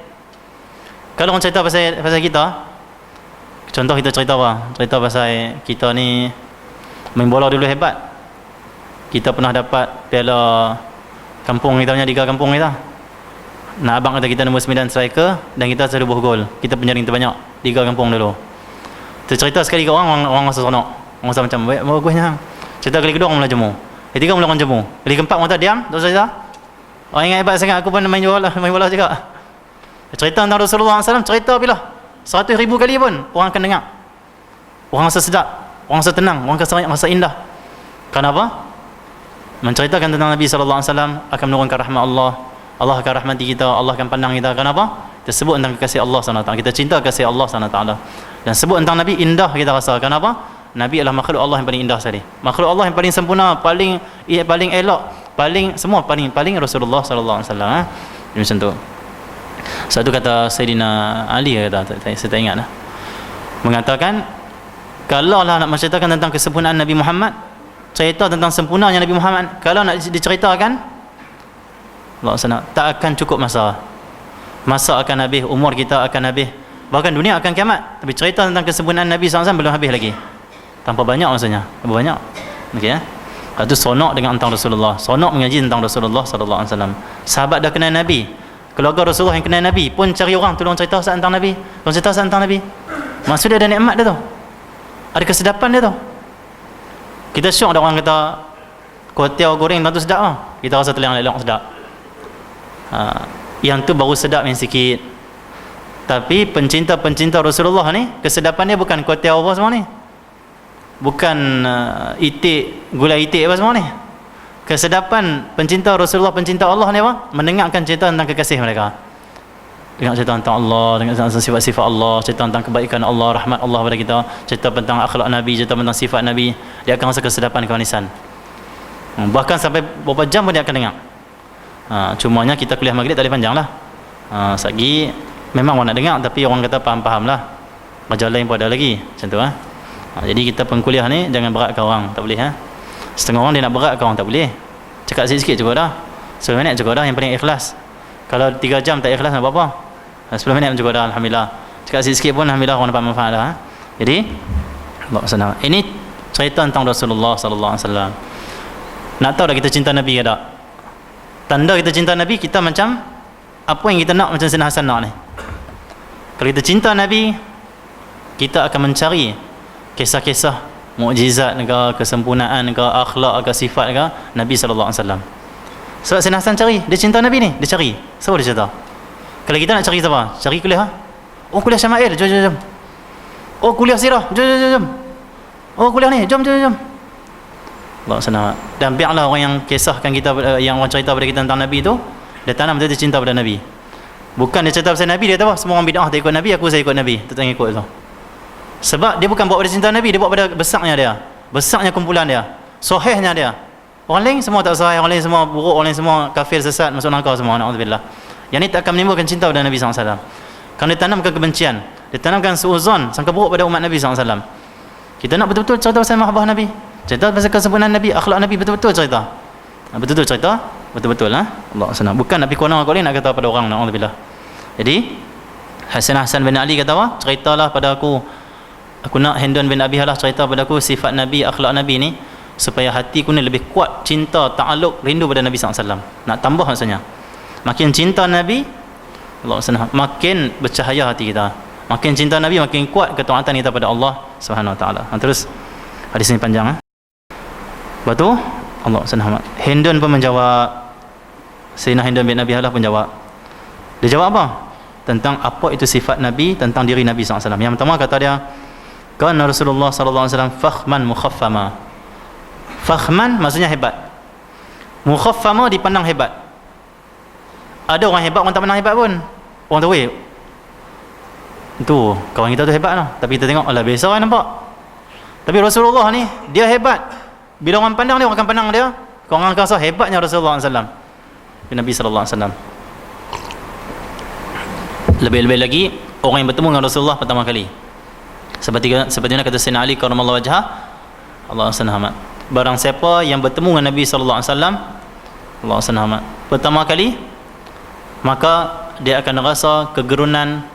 Kalau orang cerita pasal kita, contoh kita cerita apa? Cerita pasal kita ni main bola dulu hebat. Kita pernah dapat piala kampung kita punya, Liga Kampung kita. Nak abang kata kita nombor 9 striker dan kita selalu buah gol. Kita penjaring terbanyak Liga Kampung dulu. Cerita sekali ke orang rasa seronok. Orang rasa macam bagusnya. Cerita kali kedua orang mula jemu. Kali tiga mula orang jemu. Kali keempat orang tak diam, tak cerita. Orang ingat hebat sangat, aku pun main bola juga. Cerita tentang Rasulullah SAW, cerita bila 100,000 kali pun orang akan dengar. Orang rasa sedap, orang rasa tenang, orang rasa indah. Kenapa? Menceritakan tentang Nabi SAW akan menurunkan rahmat Allah. Allah akan rahmati kita, Allah akan pandang kita. Kenapa? Kita sebut tentang kasih Allah SWT, kita cinta kasih Allah SWT. Dan sebut tentang Nabi, indah kita rasa. Kenapa? Nabi adalah makhluk Allah yang paling indah sekali. Makhluk Allah yang paling sempurna, paling elok, paling Rasulullah SAW. Jadi macam tu. Satu kata Sayyidina Ali kata, saya tak ingat dah, mengatakan kalau lah nak menceritakan tentang kesempurnaan Nabi Muhammad, cerita tentang sempurnanya Nabi Muhammad, kalau nak diceritakan Allah SWT, tak akan cukup masa akan habis, umur kita akan habis, bahkan dunia akan kiamat. Tapi cerita tentang kesempurnaan Nabi SAW belum habis lagi, tanpa banyak maksudnya, berapa banyak. Okey ya. Itu sonok dengan tentang Rasulullah, sonok mengaji tentang Rasulullah SAW. Sahabat dah kenal Nabi, keluarga Rasulullah yang kenal Nabi pun cari orang tolong cerita tentang Nabi, tolong cerita tentang Nabi. Maksud dia ada nikmat dia tu, ada kesedapan dia tu. Kita syok ada orang kata kuatiau goreng tu sedap lah, kita rasa telang lelong sedap. Yang tu baru sedap yang sikit. Tapi pencinta Rasulullah ni, kesedapan dia bukan kuatiau apa semua ni, bukan itik, gulai itik apa semua ni. Kesedapan pencinta Rasulullah, pencinta Allah ni apa? Mendengarkan cerita tentang kekasih mereka. Dengar cerita tentang Allah, dengar tentang sifat-sifat Allah, cerita tentang kebaikan Allah, rahmat Allah pada kita, cerita tentang akhlak Nabi, cerita tentang sifat Nabi. Dia akan rasa kesedapan, kemanisan. Bahkan sampai beberapa jam pun dia akan dengar. Cumanya kita kuliah maghrib tak boleh panjang lah. Sagi memang orang nak dengar, tapi orang kata faham-faham lah. Kerja lain pun ada lagi. Macam tu jadi kita pengkuliah ni jangan beratkan orang, tak boleh Setengah orang dia nak beratkan orang, tak boleh. Cakap sikit-sikit cukup dah, 10 minit cukup dah, yang paling ikhlas. Kalau 3 jam tak ikhlas tak apa-apa, 10 minit cukup dah, alhamdulillah. Cakap sikit-sikit pun alhamdulillah orang dapat manfaat dah. Jadi Allah, ini cerita tentang Rasulullah SAW. Nak tahu dah kita cinta Nabi ke tak? Tanda kita cinta Nabi, kita macam apa yang kita nak, macam Sayyidina Hasan nak ni. Kalau kita cinta Nabi, kita akan mencari kisah-kisah mukjizat ke, kesempurnaan ke, akhlak ke, sifat ke Nabi SAW. Sebab Sayyidina Hasan cari, dia cinta Nabi ni, dia cari. Siapa dia cerita? Kalau kita nak cari siapa? Cari kuliah. Oh kuliah Syama'il, jom. Oh kuliah sirah, jom. Oh kuliah ni, jom. Allah SWT. Dan biarlah orang yang kisahkan kita, yang orang cerita pada kita tentang Nabi tu, dia tanam dia cinta pada Nabi. Bukan dia cerita pasal Nabi, dia tahu semua orang bid'ah tak ikut Nabi, saya ikut Nabi, tak ikut tu. Sebab dia bukan bawa pada cinta Nabi, dia bawa pada besarnya kumpulan dia, sahihnya dia. Orang lain semua tak sahih, orang lain semua buruk, orang lain semua kafir, sesat, masuk neraka semua, na'udzubillah. Yang ni tak akan menimbulkan cinta pada Nabi SAW. Kalau dia tanamkan kebencian, dia tanamkan suuzon, sangka buruk pada umat Nabi SAW. Kita nak betul-betul cerita pasal mahabbah Nabi, cerita pasal kesempurnaan Nabi, akhlak Nabi, betul-betul cerita. Betul-betul Allah SWT. Bukan nak pergi konang aku nak kata pada orang, na'udzubillah. Jadi Hasan bin Ali kata apa? Ceritalah pada aku aku nak Hindun bin Abi Halah cerita pada aku sifat Nabi, akhlak Nabi ni, supaya hatiku ni lebih kuat cinta, ta'alluq, rindu pada Nabi SAW. Nak tambah maksudnya, makin cinta Nabi Allah SWT, makin bercahaya hati kita, makin cinta Nabi, makin kuat ketaatan kita pada Allah Subhanahu Wa Taala. Terus hadis ni panjang. Lepas tu Allah SWT, Hindun pun menjawab, Sayyidina Hindun bin Abi Halah pun jawab. Dia jawab apa? Tentang apa itu sifat Nabi, tentang diri Nabi SAW. Yang pertama kata dia, kana Rasulullah SAW fakhman mukhaffama. Fakhman maksudnya hebat, mukhaffama dipandang hebat. Ada orang hebat, orang tak pandang hebat pun. Orang tahu itu kawan kita tu hebat lah, tapi kita tengok alah biasa orang nampak. Tapi Rasulullah ni dia hebat. Bila orang pandang dia, orang akan pandang dia, orang akan rasa hebatnya Rasulullah SAW, Nabi SAW. Lebih-lebih lagi orang yang bertemu dengan Rasulullah pertama kali, seperti mana kata Sayyidina Ali karramallahu wajhah, Allah SWT, barang siapa yang bertemu dengan Nabi SAW Allah SWT pertama kali, maka dia akan rasa kegerunan,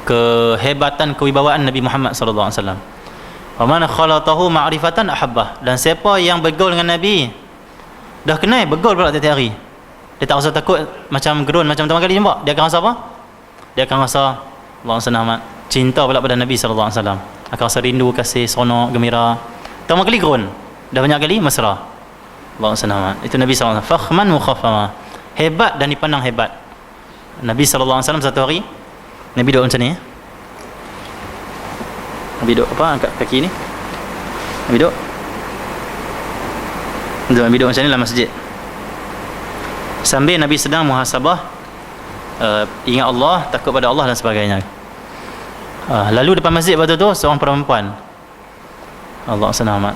kehebatan, kewibawaan Nabi Muhammad SAW. Wa man khalatahu ma'rifatan ahabbah, dan siapa yang bergaul dengan Nabi, dah kenal bergaul pula tiap-tiap hari, dia tak rasa takut macam gerun macam pertama kali jumpa. Dia akan rasa apa? Dia akan rasa Allah SWT cinta pula pada Nabi SAW, akan rasa rindu, kasih, seronok, gembira. Pertama kali gerun, dah banyak kali mesra. Allah SWT, itu Nabi SAW, fakhman mukhaffama, hebat dan dipandang hebat. Nabi SAW satu hari Nabi duduk macam ni, Nabi duduk apa, angkat kaki ni, Nabi duduk macam ni dalam masjid, sambil Nabi sedang muhasabah, ingat Allah, takut pada Allah dan sebagainya. Lalu depan masjid waktu tu seorang perempuan, Allah SWT,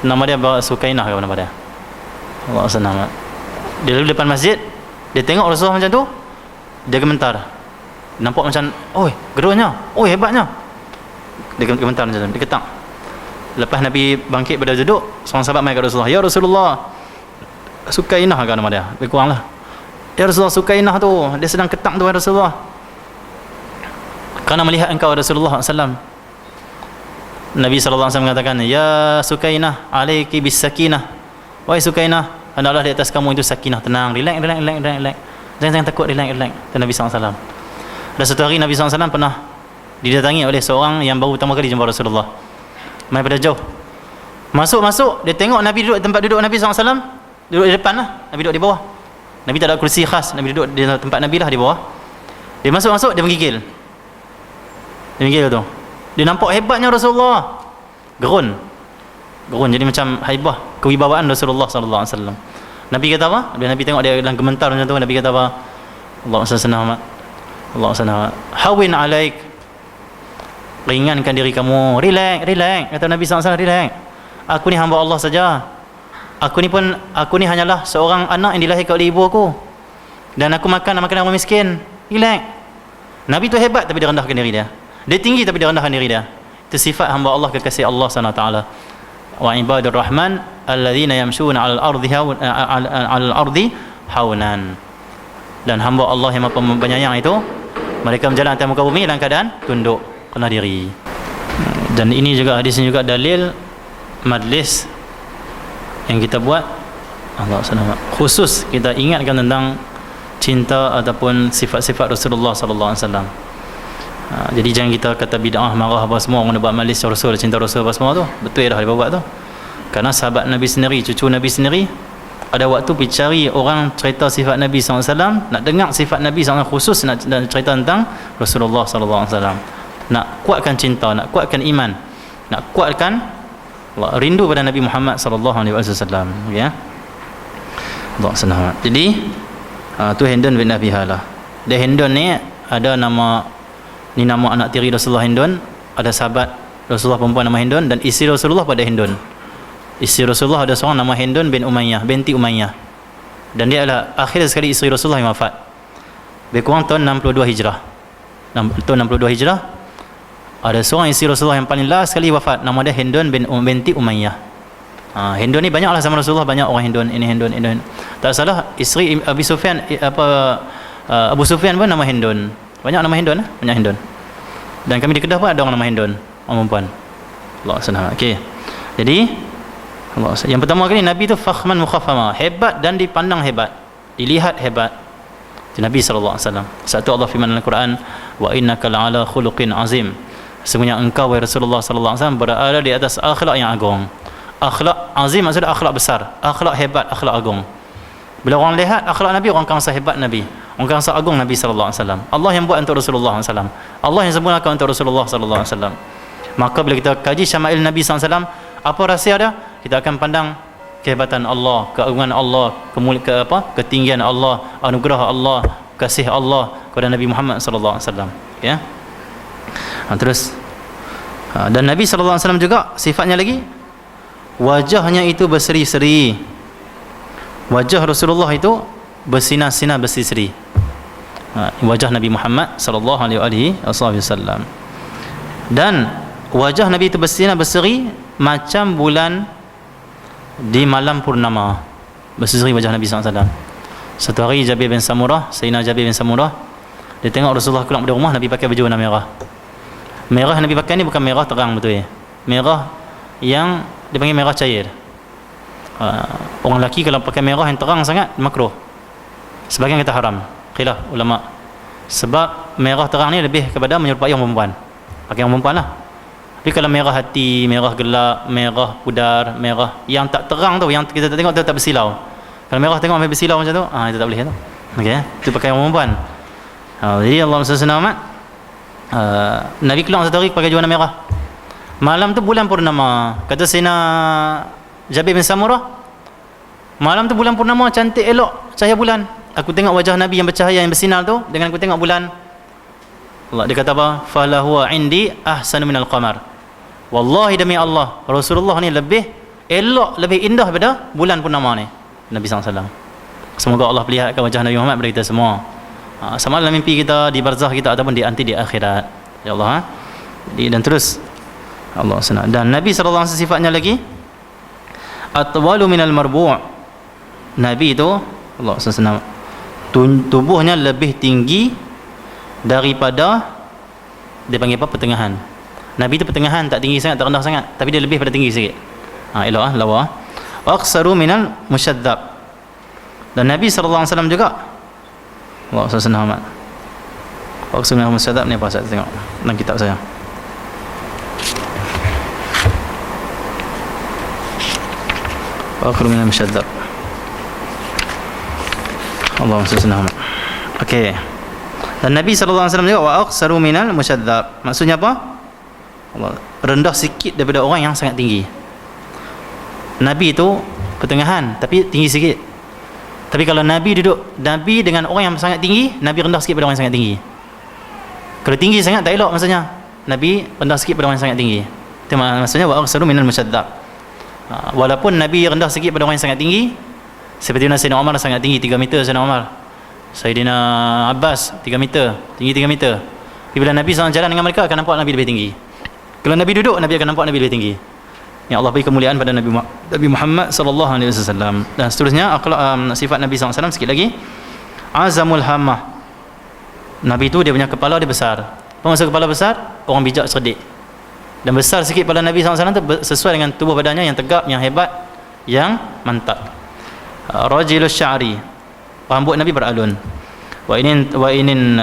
nama dia Sukainah ke nama dia, Allah SWT. Dia lalu depan masjid, dia tengok Rasulullah macam tu, dia gemetar, nampak macam, oi gerunnya, oi hebatnya, dia gemetar macam tu, dia ketak. Lepas Nabi bangkit pada duduk, seorang sahabat mai kat Rasulullah, ya Rasulullah, Sukainah kan nama dia, lebih kurang lah, ya Rasulullah, Sukainah tu dia sedang ketak tu Rasulullah, kerana melihat engkau Rasulullah SAW. Nabi SAW mengatakan, ya Sukainah, alaiki bis sakinah, wahai Sukainah, hendaklah di atas kamu itu sakinah, tenang, relax, jangan takut, relax. Dan Nabi SAW. Ada satu hari Nabi SAW pernah didatangi oleh seorang yang baru pertama kali jumpa Rasulullah, mai pada jauh, masuk, dia tengok Nabi duduk tempat duduk Nabi SAW, duduk di depan lah, Nabi duduk di bawah. Nabi tak ada kursi khas, Nabi duduk di tempat Nabi lah, di bawah. Dia masuk, dia menggigil tu. Dia nampak hebatnya Rasulullah, gerun, jadi macam haibah, kewibawaan Rasulullah SAW. Nabi kata apa? Bila Nabi tengok dia dalam gementar macam tu, Nabi kata apa? Allah SWT, hawin alaik, ringankan diri kamu, relax, kata Nabi SAW, relax. Aku ni hamba Allah saja. Aku ni hanyalah seorang anak yang dilahirkan oleh ibu aku, dan aku makan orang miskin. Relax. Nabi tu hebat tapi dia rendahkan diri dia. Dia tinggi tapi dia rendahkan diri dia. Itu sifat hamba Allah, kekasih Allah SWT. Wa ibadur rahman alladzina yamshuna 'alal ardi haunan. Dan hamba Allah yang Maha Penyayang itu, mereka berjalan atas muka bumi dalam keadaan tunduk, rendah diri. Dan ini juga, hadis ini juga dalil majlis yang kita buat, Allah SWT, khusus kita ingatkan tentang cinta ataupun sifat-sifat Rasulullah SAW. Jadi jangan kita kata bid'ah, marah apa semua orang nak buat majlis Rasul, cinta Rasul apa semua tu. Betul dah dia buat tu. Karena sahabat Nabi sendiri, cucu Nabi sendiri, ada waktu pergi cari orang cerita sifat Nabi SAW, nak dengar sifat Nabi SAW, khusus nak cerita tentang Rasulullah SAW. Nak kuatkan cinta, nak kuatkan iman, nak kuatkan rindu pada Nabi Muhammad SAW. Ya. Allah SWT. Jadi tu Hindun bin Abi Halah. Dia Hindun ni ada nama, ni nama anak tiri Rasulullah Hindun. Ada sahabat Rasulullah perempuan nama Hindun, dan isteri Rasulullah pada Hindun. Isteri Rasulullah ada seorang nama Hindun bin Umayyah, binti Umayyah, dan dia adalah akhir sekali isteri Rasulullah yang wafat. Lebih kurang tahun 62 Hijrah. Tahun 62 Hijrah ada seorang isteri Rasulullah yang paling last sekali wafat, nama dia Hindun binti Umayyah. Hindun ni banyaklah sama Rasulullah, banyak orang Hindun, ini Hindun. Tak salah isteri Abu Sufyan, Abu Sufyan pun nama Hindun. Banyak nama Hindun, banyak Hindun. Dan kami di Kedah pun ada orang nama Hindun, orang perempuan. Allah SWT. Okey. Jadi Allah SWT. Yang pertama kali Nabi tu fakhman mukhaffama, hebat dan dipandang hebat, dilihat hebat. Itu Nabi SAW. Satu Allah firman dalam Al-Quran, wa innaka la'ala khuluqin azim. Sesungguhnya engkau wahai Rasulullah SAW berada di atas akhlak yang agung. Akhlak azim maksudnya akhlak besar, akhlak hebat, akhlak agung. Bila orang lihat akhlak Nabi, orang akan rasa hebat Nabi, orang akan rasa agung Nabi SAW. Allah yang buat untuk Rasulullah SAW, Allah yang sempurnakan untuk Rasulullah SAW. Maka bila kita kaji syama'il Nabi SAW, apa rahsia dia? Kita akan pandang kehebatan Allah, keagungan Allah, ketinggian Allah, anugerah Allah, kasih Allah kepada Nabi Muhammad SAW. Ya. Terus dan Nabi SAW juga sifatnya lagi, wajahnya itu berseri-seri. Wajah Rasulullah itu bersinar-sinar berseri-seri. Wajah Nabi Muhammad sallallahu alaihi wasallam. Dan wajah Nabi itu bersinar berseri macam bulan di malam purnama. Berseri wajah Nabi SAW. Satu hari Jabir bin Samurah, Sayyidina Jabir bin Samurah, dia tengok Rasulullah keluar dari rumah, Nabi pakai baju warna merah. Merah Nabi pakai ni bukan merah terang betul ya. Merah yang dipanggil merah cair. Orang lelaki kalau pakai merah yang terang sangat makruh. Sebagian kata haram, khilaf ulama. Sebab merah terang ni lebih kepada menyerupai orang perempuan. Pakai orang perempuan lah. Tapi kalau merah hati, merah gelap, merah pudar, merah yang tak terang tu, yang kita tengok tu tak bersilau. Kalau merah tengok sampai bersilau macam tu, itu tak boleh tu. Okey, itu pakai orang perempuan. Jadi Allah SWT, Nabi keluar satu hari pakai baju warna merah. Malam tu bulan purnama. Kata Sayyidina Jabir bin Samurah, malam tu bulan purnama, cantik elok cahaya bulan. Aku tengok wajah Nabi yang bercahaya, yang bersinar tu, dengan aku tengok bulan. Allah, dia kata apa? Falahu indi ahsanu minal qamar. Wallahi demi Allah, Rasulullah ni lebih elok, lebih indah daripada bulan purnama ni. Nabi SAW. Semoga Allah perlihatkan wajah Nabi Muhammad kepada kita semua. Sama dalam mimpi kita, di barzah kita, ataupun di akhirat. Ya Allah. Jadi, dan terus Allah SWT. Dan Nabi SAW sifatnya lagi atwalu minal marbu'. Nabi itu Allah SWT, tubuhnya lebih tinggi daripada, dia panggil apa, pertengahan. Nabi itu pertengahan, tak tinggi sangat, tak rendah sangat, tapi dia lebih pada tinggi sikit. Elok lawa. Aqsaru minal musyadzab. Dan Nabi SAW juga Allah SWT, aqsaru minal musyadzab ni apa saya tengok dalam kitab saya. Aqsaru minal musyadzab. Allah SWT. Okey. Dan Nabi SAW juga wa aqsaru minal musyadzab. Maksudnya apa? Allah, rendah sikit daripada orang yang sangat tinggi. Nabi itu pertengahan tapi tinggi sikit. Tapi kalau Nabi duduk, Nabi dengan orang yang sangat tinggi, Nabi rendah sikit pada orang yang sangat tinggi. Kalau tinggi sangat tak elok maksudnya. Nabi rendah sikit pada orang yang sangat tinggi. Itu maksudnya wa aqsaru minal musyadzab. Walaupun Nabi rendah sikit pada orang yang sangat tinggi, seperti Sayyidina Umar sangat tinggi 3 meter, Sayyidina Umar. Sayyidina Abbas 3 meter, tinggi 3 meter. Tapi bila Nabi SAW jalan dengan mereka, akan nampak Nabi lebih tinggi. Kalau Nabi duduk, Nabi akan nampak Nabi lebih tinggi. Ya Allah beri kemuliaan pada Nabi Muhammad sallallahu alaihi wasallam. Dan seterusnya sifat Nabi SAW sikit lagi. Azamul hammah. Nabi itu dia punya kepala dia besar. Apa maksud kepala besar? Orang bijak, cerdik. Dan besar sikit pada Nabi SAW itu sesuai dengan tubuh badannya yang tegap, yang hebat, yang mantap. Rajilus sya'ri. Rambut Nabi beralun. Wa inin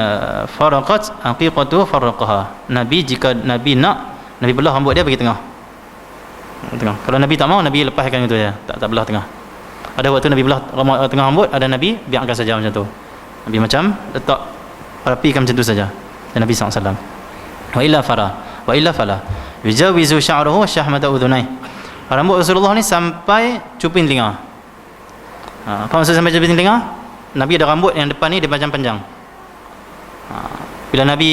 faraqat aqiqatu faraqaha. Nabi jika Nabi nak, Nabi belah rambut dia bagi tengah. Kalau Nabi tak mau, Nabi lepaskan itu saja, tak belah tengah. Ada waktu Nabi belah tengah rambut, ada Nabi biarkan saja macam tu. Nabi macam letak rapikan macam tu saja. Dan Nabi SAW. Wa illa fala yujawizu sya'ruhu syahmata udhunai. Rambut Rasulullah ni sampai cuping telinga. Apa maksud sampai cuping telinga? Nabi ada rambut yang depan ni dia panjang-panjang. Bila Nabi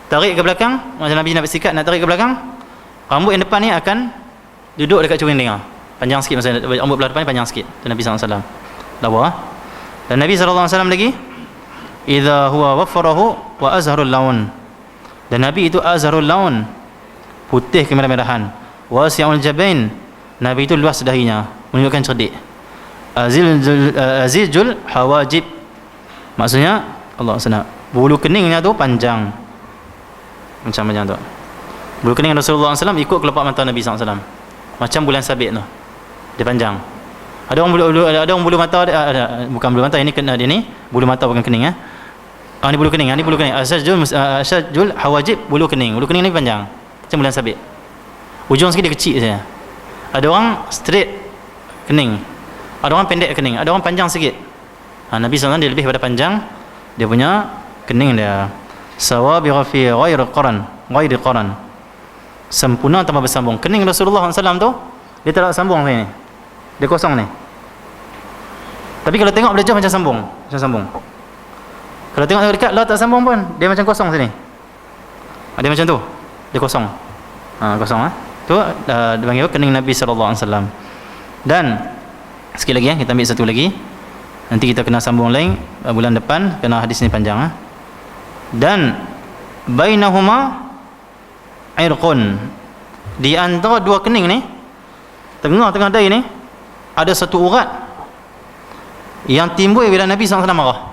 tarik ke belakang, macam Nabi nak bersikat nak tarik ke belakang, rambut yang depan ni akan duduk dekat cuping telinga. Panjang sikit, maksudnya rambut belah depan ni panjang sikit. Dan Nabi SAW lawa. Dan Nabi SAW lagi, idza huwa waffarahu wa azharul laun. Dan Nabi itu azharul laun, putih kemerah-merahan. Wasi'ul jabain. Nabi itu luas dahinya, menunjukkan cerdik. Azizul hawajib. Maksudnya Allah SWT, bulu keningnya tu panjang. Macam tu. Bulu kening Rasulullah SAW ikut kelopak mata Nabi SAW. Macam bulan sabit tu. Dia panjang. Ada orang bulu mata dia, bukan bulu mata, ini kena dia ni bulu mata bukan kening ni bulu kening, ni bulu kening. Asyajul hawajib bulu kening. Bulu kening ni panjang. Macam bulan sabit. Ujung sikit dia kecil saja. Ada orang straight kening. Ada orang pendek kening, ada orang panjang sikit. Nabi SAW dia lebih pada panjang dia punya kening dia. Sawabigha fi ghairi qaran. Sempurna tanpa bersambung. Kening Rasulullah SAW tu dia tak ada sambung ni. Dia kosong ni. Tapi kalau tengok boleh jauh macam sambung. Kalau tengok dekat lah tak sambung pun, dia macam kosong sini. Dia macam tu. Dia kosong. Kosong tu dipanggil kening Nabi SAW. Dan sikit lagi kita ambil satu lagi. Nanti kita kena sambung lain bulan depan kerana hadis ni panjang. Dan bainahuma irqun, di antara dua kening ni, tengah-tengah dahi ni ada satu urat yang timbul bila Nabi SAW marah.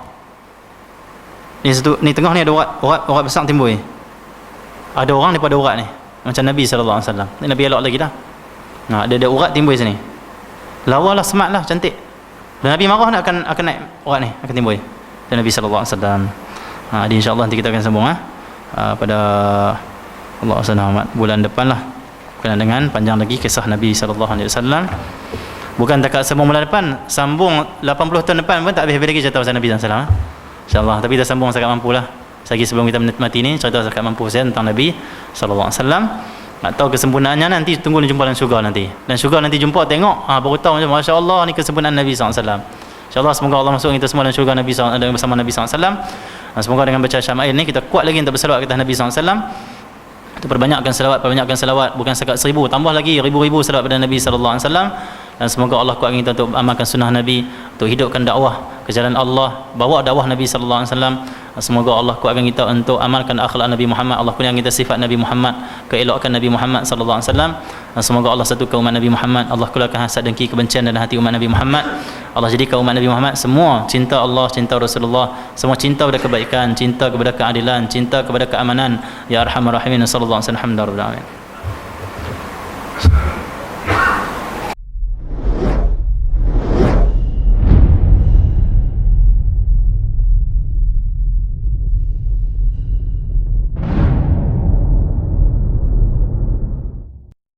Ni tengah ni ada urat besar timbul. Ada orang daripada urat ni macam Nabi SAW. Ni Nabi elok lagi dah. Ada urat timbul sini. Lawalah, smart lah, cantik. Dan Nabi marah nak akan naik urat ni, akan timbul. Dan Nabi SAW. Jadi insya-Allah nanti kita akan sambung pada Allah SWT bulan depan lah, berkenaan dengan panjang lagi kisah Nabi SAW. Bukan takat sambung bulan depan, sambung 80 tahun depan pun tak habis-habis lagi cerita pasal Nabi SAW. InsyaAllah. Tapi kita sambung sekat mampu lah. Lagi sebelum kita mati ni, cerita sekat mampu saya tentang Nabi SAW. Nak tahu kesempurnaannya nanti tunggu jumpa dalam syurga nanti. Dan syurga nanti jumpa tengok, baru tahu macam Masya Allah ni kesempurnaan Nabi SAW. InsyaAllah semoga Allah masuk kita semua dalam syurga Nabi SAW, bersama Nabi SAW. Semoga dengan baca syama'il ni kita kuat lagi untuk bersalawat ke atas Nabi SAW. Kita perbanyakkan selawat, bukan sekat 1000, tambah lagi ribu-ribu selawat pada Nabi SAW. Dan semoga Allah kuatkan kita untuk amalkan sunnah Nabi, untuk hidupkan dakwah ke jalan Allah, bawa dakwah Nabi SAW. Semoga Allah kuatkan kita untuk amalkan akhlak Nabi Muhammad. Allah kurniakan kita sifat Nabi Muhammad, keelokkan Nabi Muhammad SAW. Dan semoga Allah satukan umat Nabi Muhammad. Allah keluarkan hasad, dengki, kebencian dalam hati umat Nabi Muhammad. Allah jadikan umat Nabi Muhammad semua cinta Allah, cinta Rasulullah, semua cinta kepada kebaikan, cinta kepada keadilan, cinta kepada keamanan. Ya Arhamar Rahimin. Sallallahu alaihi wasallam.